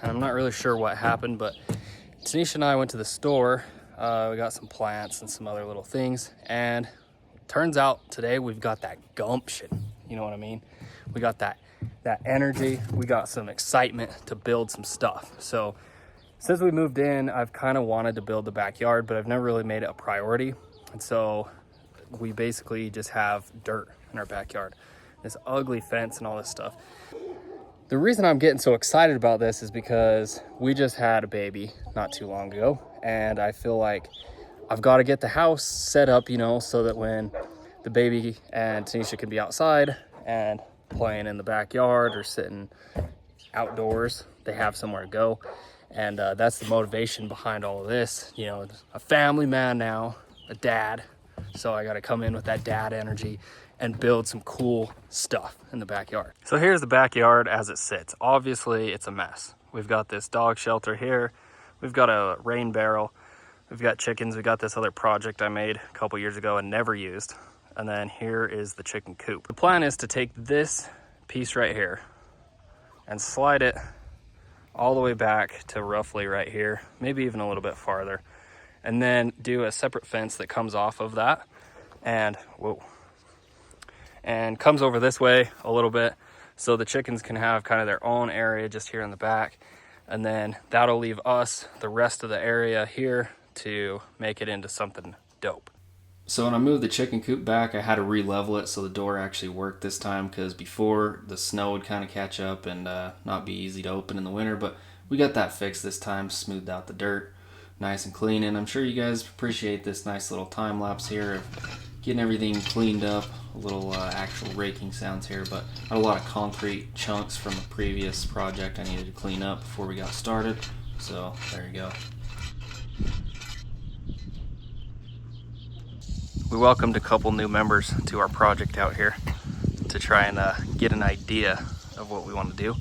and I'm not really sure what happened, but Tanisha and I went to the store. We got some plants and some other little things, and turns out today we've got that gumption, you know what I mean? We got that energy, we got some excitement to build some stuff. So since we moved in, I've kind of wanted to build the backyard, but I've never really made it a priority. And so we basically just have dirt in our backyard, this ugly fence and all this stuff. The reason I'm getting so excited about this is because we just had a baby not too long ago, and I feel like I've got to get the house set up, you know, so that when the baby and Tanisha can be outside and playing in the backyard or sitting outdoors, they have somewhere to go. And that's the motivation behind all of this. You know, a family man now, a dad, so I got to come in with that dad energy and build some cool stuff in the backyard. So here's the backyard as it sits. Obviously it's a mess. We've got this dog shelter here, we've got a rain barrel, we've got chickens, we got this other project I made a couple years ago and never used, and then here is the chicken coop. The plan is to take this piece right here and slide it all the way back to roughly right here, maybe even a little bit farther, and then do a separate fence that comes off of that and comes over this way a little bit, so the chickens can have kind of their own area just here in the back, and then that'll leave us the rest of the area here to make it into something dope. So when I moved the chicken coop back, I had to re-level it so the door actually worked this time, because before the snow would kind of catch up and not be easy to open in the winter, but we got that fixed this time, smoothed out the dirt, nice and clean, and I'm sure you guys appreciate this nice little time lapse here of getting everything cleaned up, a little actual raking sounds here, but I had a lot of concrete chunks from a previous project I needed to clean up before we got started, so there you go. We welcomed a couple new members to our project out here to try and get an idea of what we want to do.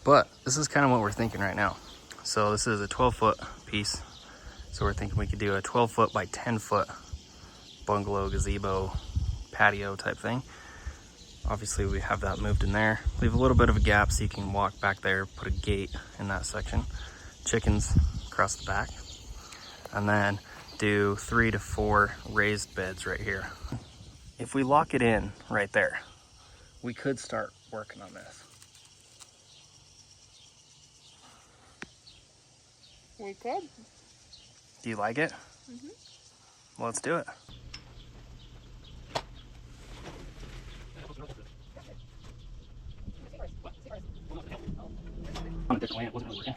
But this is kind of what we're thinking right now. So this is a 12-foot piece. So we're thinking we could do a 12-foot by 10-foot bungalow, gazebo, patio type thing. Obviously we have that moved in there. Leave a little bit of a gap so you can walk back there, put a gate in that section. Chickens across the back. And then do 3 to 4 raised beds right here. If we lock it in right there, we could start working on this. We could. Do you like it? Mm-hmm. Well, let's do it. On a different way, it wasn't really working.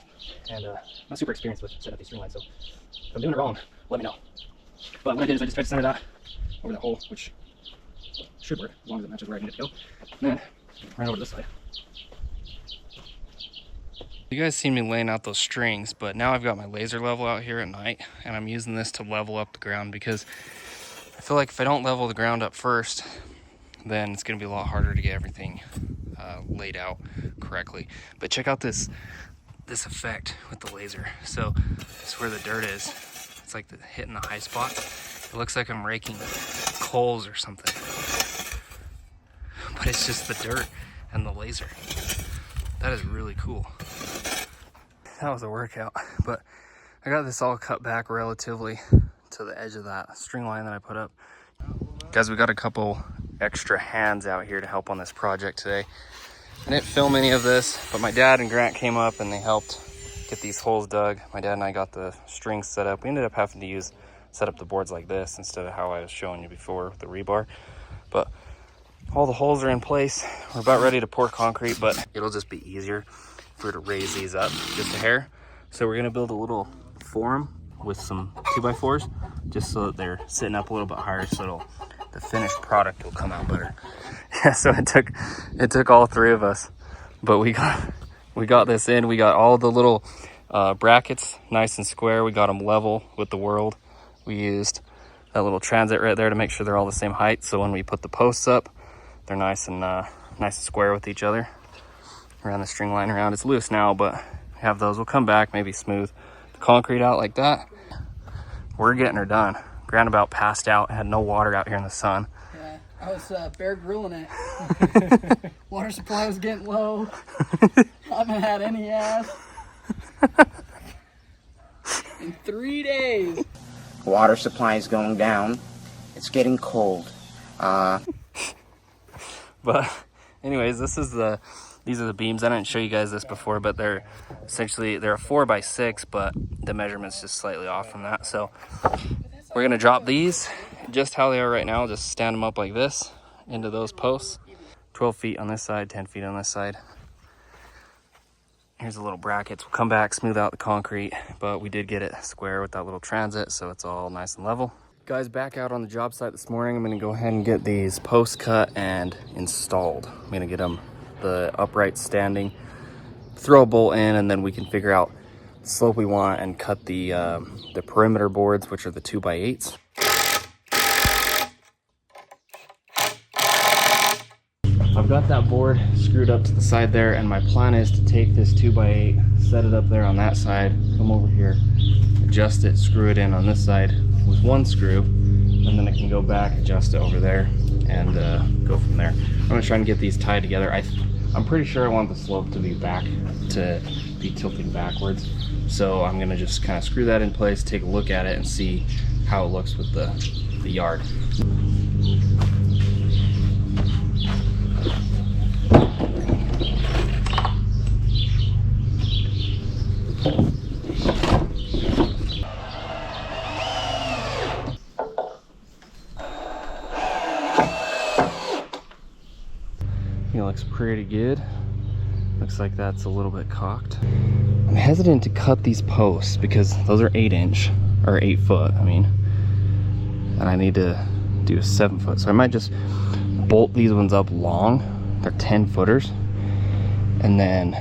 And I'm not super experienced with setting up these string lines, so if I'm doing it wrong, let me know. But what I did is I just tried to center that over the hole, which should work as long as it matches where I need it to go. And then run over this way. You guys seen me laying out those strings, but now I've got my laser level out here at night, and I'm using this to level up the ground, because I feel like if I don't level the ground up first, then it's going to be a lot harder to get everything laid out correctly. But check out this effect with the laser. So it's where the dirt is. It's like hitting the high spots. It looks like I'm raking coals or something, but it's just the dirt and the laser. That is really cool. That was a workout, but I got this all cut back relatively to the edge of that string line that I put up. Guys, we got a couple extra hands out here to help on this project today. I didn't film any of this, but my dad and Grant came up and they helped get these holes dug. My dad and I got the strings set up. We ended up having to set up the boards like this instead of how I was showing you before with the rebar. But all the holes are in place. We're about ready to pour concrete, but it'll just be easier for to raise these up just a hair. So we're gonna build a little form with some 2x4s just so that they're sitting up a little bit higher, so the finished product will come out better. Yeah, so it took all three of us, but we got this in. We got all the little brackets nice and square. We got them level with the world. We used that little transit right there to make sure they're all the same height, so when we put the posts up, they're nice and square with each other. Around the string line around, it's loose now, but we have those. We'll come back, maybe smooth the concrete out like that. We're getting her done. Grant about passed out, had no water out here in the sun. Yeah, I was Bear Grilling it. Water supply was getting low. I haven't had any ass. In 3 days. Water supply is going down. It's getting cold. But anyways, these are the beams. I didn't show you guys this before, but they're a 4x6, but the measurement's just slightly off from that. So we're gonna drop these just how they are right now, just stand them up like this into those posts. 12 feet on this side, 10 feet on this side. Here's the little brackets. We'll come back, smooth out the concrete, but we did get it square with that little transit, so it's all nice and level. Guys, back out on the job site this morning. I'm gonna go ahead and get these posts cut and installed. I'm gonna get them the upright standing, throw a bolt in, and then we can figure out the slope we want and cut the perimeter boards, which are the 2x8s. I've got that board screwed up to the side there, and my plan is to take this 2x8, set it up there on that side, come over here, adjust it, screw it in on this side with one screw, and then I can go back, adjust it over there, and go from there. I'm gonna try and get these tied together. I'm pretty sure I want the slope to be tilting backwards. So I'm gonna just kind of screw that in place, take a look at it, and see how it looks with the yard. It looks pretty good. Looks like that's a little bit cocked. I'm hesitant to cut these posts because those are 8-inch, or 8 foot, I mean. And I need to do a 7 foot. So I might just bolt these ones up long. They're 10 footers. And then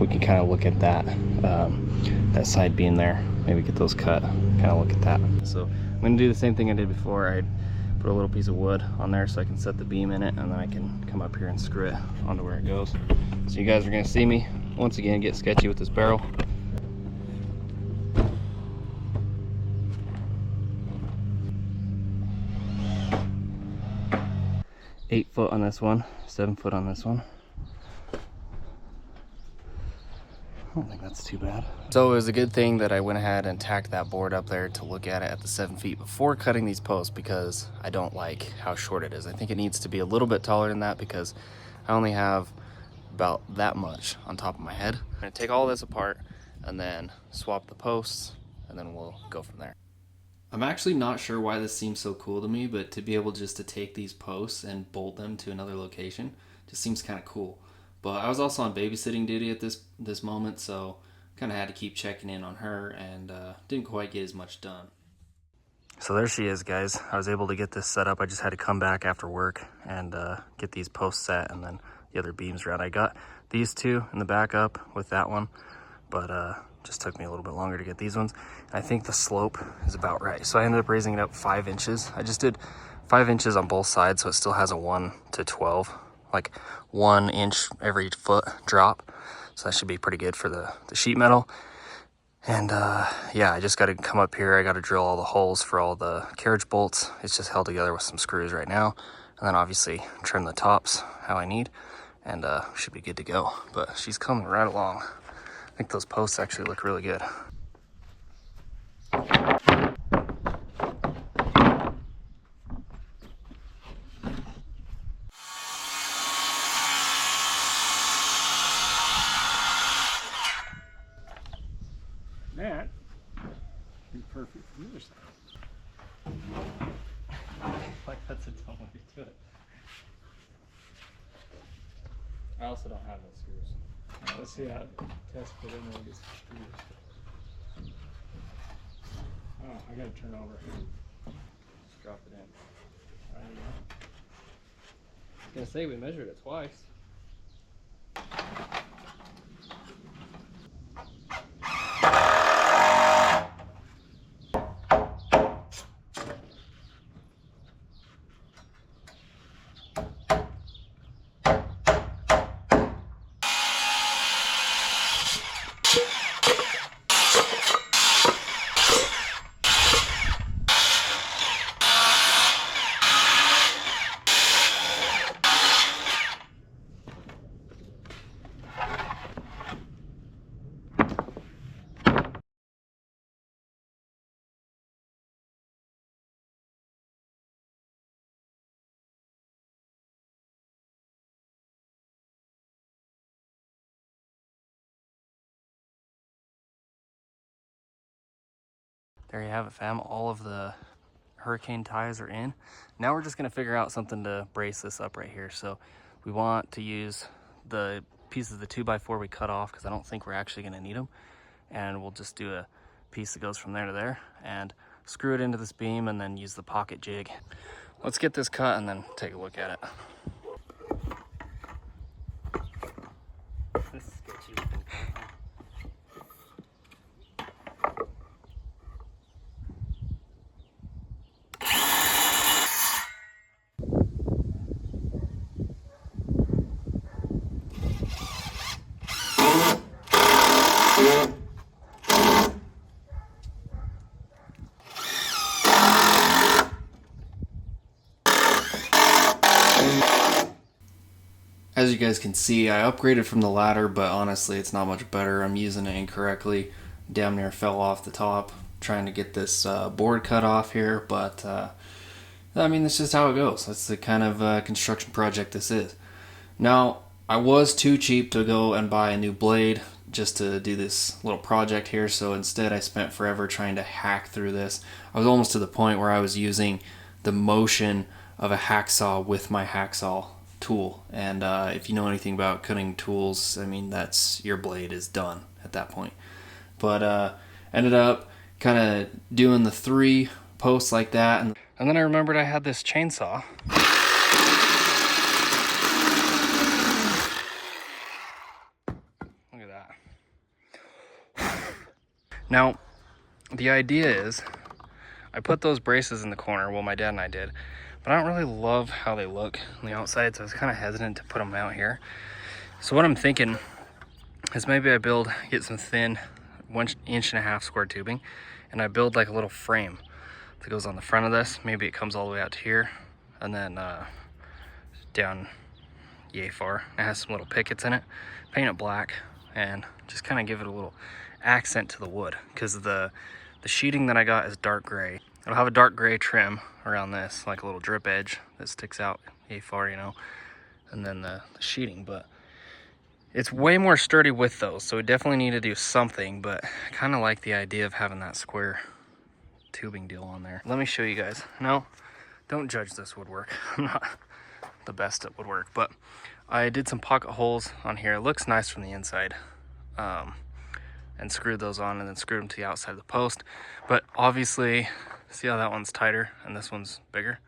we can kind of look at that, that side beam there. Maybe get those cut, kind of look at that. So I'm gonna do the same thing I did before. I put a little piece of wood on there so I can set the beam in it, and then I can come up here and screw it onto where it goes. So you guys are gonna see me once again get sketchy with this barrel. Eight foot on this one, 7 foot on this one. I don't think that's too bad. So it was a good thing that I went ahead and tacked that board up there to look at it at the 7 feet before cutting these posts, because I don't like how short it is. I think it needs to be a little bit taller than that because I only have about that much on top of my head. I'm gonna take all this apart and then swap the posts, and then we'll go from there. I'm actually not sure why this seems so cool to me, but to be able just to take these posts and bolt them to another location just seems kind of cool. But I was also on babysitting duty at this moment, so kind of had to keep checking in on her, and didn't quite get as much done. So there she is, guys. I was able to get this set up. I just had to come back after work and get these posts set, and then the other beams around. I got these two in the back up with that one, but just took me a little bit longer to get these ones. I think the slope is about right. So I ended up raising it up 5 inches. I just did 5 inches on both sides, so it still has a 1 to 12. Like 1 inch every foot drop, so that should be pretty good for the sheet metal. And yeah, I just got to come up here. I got to drill all the holes for all the carriage bolts. It's just held together with some screws right now, and then obviously trim the tops how I need, and should be good to go. But she's coming right along. I think those posts actually look really good. That be perfect from the other side. Like that's a dumb way to do it. I also don't have those screws. Let's see how test put in there and get some screws. Oh, I gotta turn over. Just drop it in. I don't know. I was gonna say we measured it twice. There you have it, fam. All of the hurricane ties are in. Now we're just gonna figure out something to brace this up right here. So we want to use the pieces of the 2x4 we cut off because I don't think we're actually gonna need them. And we'll just do a piece that goes from there to there and screw it into this beam and then use the pocket jig. Let's get this cut and then take a look at it. This is sketchy. As you guys can see, I upgraded from the ladder, but honestly it's not much better. I'm using it incorrectly. Damn near fell off the top trying to get this board cut off here, but I mean, that's just how it goes. That's the kind of construction project this is. Now, I was too cheap to go and buy a new blade just to do this little project here, so instead I spent forever trying to hack through this. I was almost to the point where I was using the motion of a hacksaw with my hacksaw tool, and if you know anything about cutting tools, I mean, that's your blade is done at that point. But ended up kind of doing the 3 posts like that, and then I remembered I had this chainsaw. Look at that. Now the idea is I put those braces in the corner, well, my dad and I did, but I don't really love how they look on the outside, so I was kind of hesitant to put them out here. So what I'm thinking is maybe I get some thin 1.5 inch square tubing, and I build like a little frame that goes on the front of this. Maybe it comes all the way out to here, and then down yay far. It has some little pickets in it. Paint it black, and just kind of give it a little accent to the wood, because the sheeting that I got is dark gray. It'll have a dark gray trim around this, like a little drip edge that sticks out yay far, you know, and then the sheeting. But it's way more sturdy with those, so we definitely need to do something, but I kind of like the idea of having that square tubing deal on there. Let me show you guys. No, don't judge this woodwork. I'm not the best at woodwork, but I did some pocket holes on here. It looks nice from the inside. And screwed those on and then screwed them to the outside of the post. But obviously, see how that one's tighter and this one's bigger?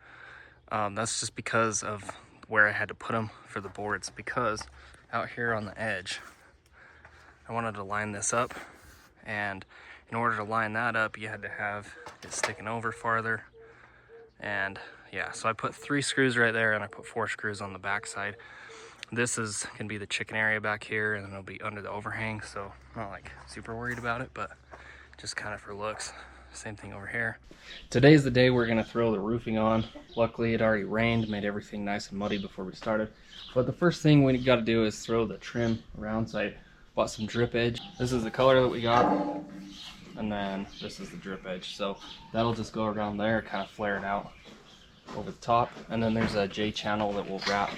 That's just because of where I had to put them for the boards, because out here on the edge, I wanted to line this up, and in order to line that up, you had to have it sticking over farther. And yeah, so I put 3 screws right there, and I put 4 screws on the back side. This is gonna be the chicken area back here, and then it'll be under the overhang, so I'm not like super worried about it, but just kind of for looks. Same thing over here. Today's the day we're gonna throw the roofing on. Luckily it already rained, made everything nice and muddy before we started. But the first thing we gotta do is throw the trim around. So I bought some drip edge. This is the color that we got, and then this is the drip edge. So that'll just go around there, kind of flare it out over the top. And then there's a J channel that will wrap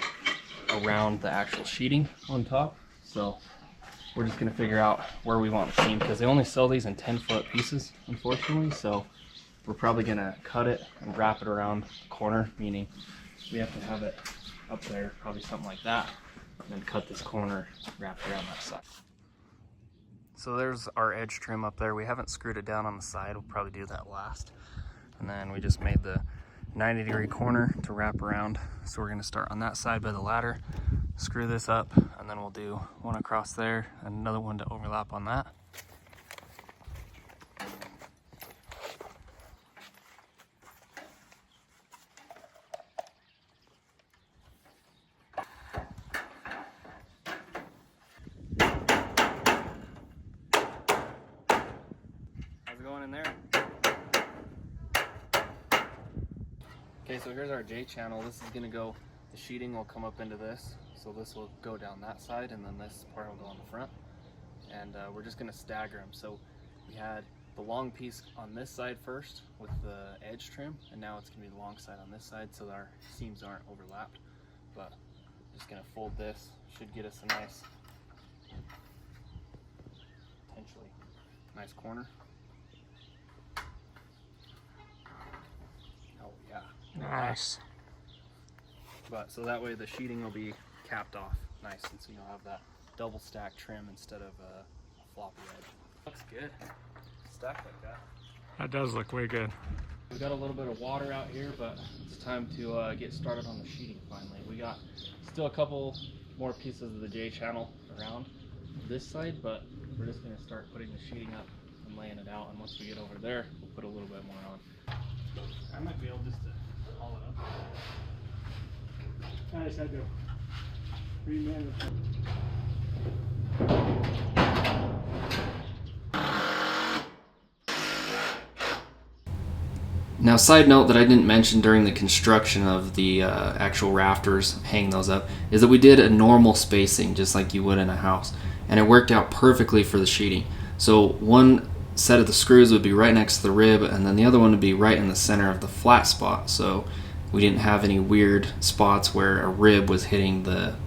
around the actual sheeting on top. So we're just gonna figure out where we want the seam, because they only sell these in 10-foot pieces, unfortunately. So we're probably gonna cut it and wrap it around the corner, meaning we have to have it up there, probably something like that, and then cut this corner, wrap it around that side. So there's our edge trim up there. We haven't screwed it down on the side. We'll probably do that last. And then we just made the 90-degree corner to wrap around. So we're gonna start on that side by the ladder, screw this up, and then we'll do one across there and another one to overlap on that. How's it going in there? Okay, so here's our J channel. This is gonna go, the sheeting will come up into this. So this will go down that side, and then this part will go on the front. And we're just gonna stagger them. So we had the long piece on this side first with the edge trim, and now it's gonna be the long side on this side so that our seams aren't overlapped. But just gonna fold this, should get us a nice, potentially nice corner. Nice. But so that way the sheeting will be capped off nice, and so you'll have that double stack trim instead of a floppy edge. Looks good. Stacked like that. That does look way good. We got a little bit of water out here, but it's time to get started on the sheeting finally. We got still a couple more pieces of the J channel around this side, but we're just going to start putting the sheeting up and laying it out, and once we get over there, we'll put a little bit more on. I might be able just to haul it up. I just had to remember. Now, side note that I didn't mention during the construction of the actual rafters, hang those up, is that we did a normal spacing just like you would in a house, and it worked out perfectly for the sheeting. So one set of the screws would be right next to the rib, and then the other one would be right in the center of the flat spot, so we didn't have any weird spots where a rib was hitting the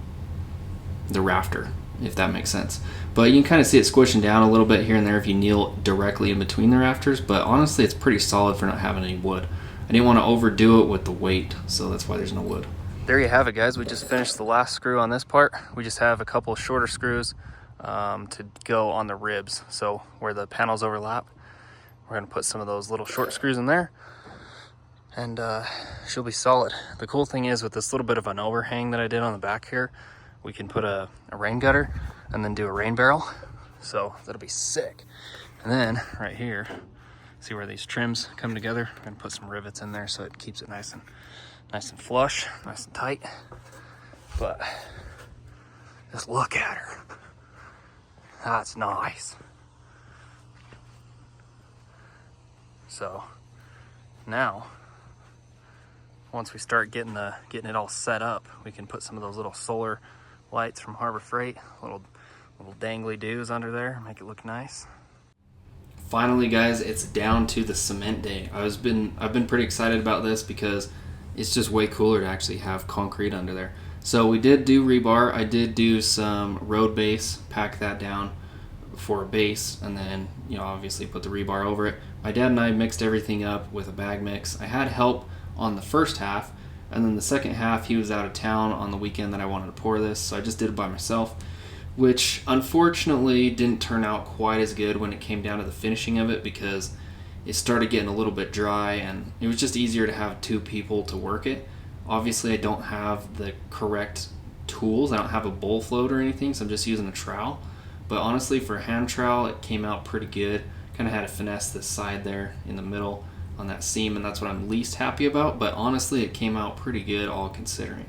rafter, if that makes sense. But you can kind of see it squishing down a little bit here and there if you kneel directly in between the rafters, but honestly it's pretty solid for not having any wood. I didn't want to overdo it with the weight, so that's why there's no wood. There you have it, guys. We just finished the last screw on this part. We just have a couple of shorter screws to go on the ribs, so where the panels overlap. We're going to put some of those little short screws in there, and she'll be solid. The cool thing is with this little bit of an overhang that I did on the back here, we can put a rain gutter and then do a rain barrel, so that'll be sick. And then right here, see where these trims come together? I'm gonna put some rivets in there so it keeps it nice and flush, nice and tight. But just look at her. That's nice. So now, once we start getting it all set up, we can put some of those little solar lights from Harbor Freight, little dangly doos under there, make it look nice. Finally, guys, it's down to the cement day. I've been pretty excited about this because it's just way cooler to actually have concrete under there. So we did do rebar. I did do some road base, pack that down for a base, and then obviously put the rebar over it. My dad and I mixed everything up with a bag mix. I had help on the first half, and then the second half he was out of town on the weekend that I wanted to pour this, so I just did it by myself, which unfortunately didn't turn out quite as good when it came down to the finishing of it, because it started getting a little bit dry and it was just easier to have two people to work it. Obviously I don't have the correct tools. I don't have a bowl float or anything, so I'm just using a trowel, but honestly for a hand trowel it came out pretty good. Kind of had to finesse this side there in the middle on that seam, and that's what I'm least happy about, but honestly it came out pretty good all considering.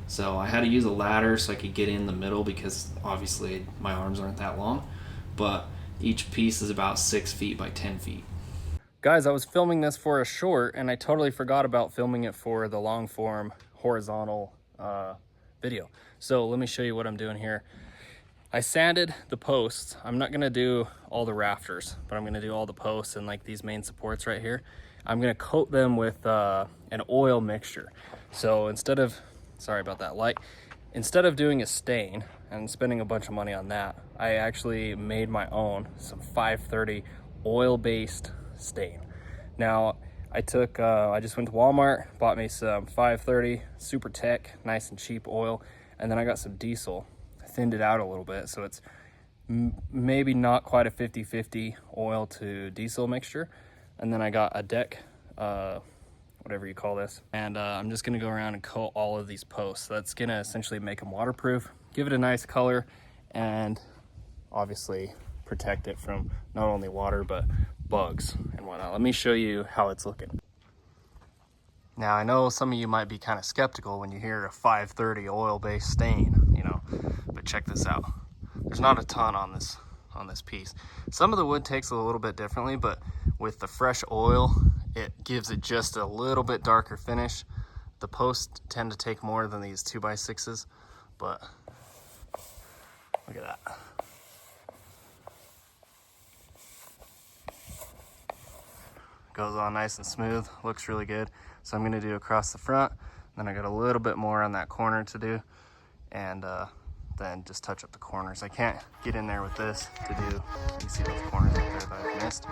So I had to use a ladder so I could get in the middle, because obviously my arms aren't that long, but each piece is about 6 feet by 10 feet. Guys, I was filming this for a short and I totally forgot about filming it for the long form horizontal video. So let me show you what I'm doing here. I sanded the posts. I'm not gonna do all the rafters, but I'm gonna do all the posts and like these main supports right here. I'm gonna coat them with an oil mixture. So instead of, sorry about that light, instead of doing a stain and spending a bunch of money on that, I actually made my own, some 530 oil-based stain. Now I just went to Walmart, bought me some 530 Super Tech, nice and cheap oil, and then I got some diesel. Thinned it out a little bit, so it's maybe not quite a 50-50 oil to diesel mixture. And then I got a deck, whatever you call this, and I'm just gonna go around and coat all of these posts. So that's gonna essentially make them waterproof, give it a nice color, and obviously protect it from not only water but bugs and whatnot. Let me show you how it's looking. Now I know some of you might be kind of skeptical when you hear a 530 oil-based stain, but check this out. There's not a ton on this piece. Some of the wood takes a little bit differently, but with the fresh oil, it gives it just a little bit darker finish. The posts tend to take more than these 2x6s, but look at that. Goes on nice and smooth, looks really good. So I'm gonna do across the front, then I got a little bit more on that corner to do, and then just touch up the corners. I can't get in there with this to do, you see those corners up there that I've missed.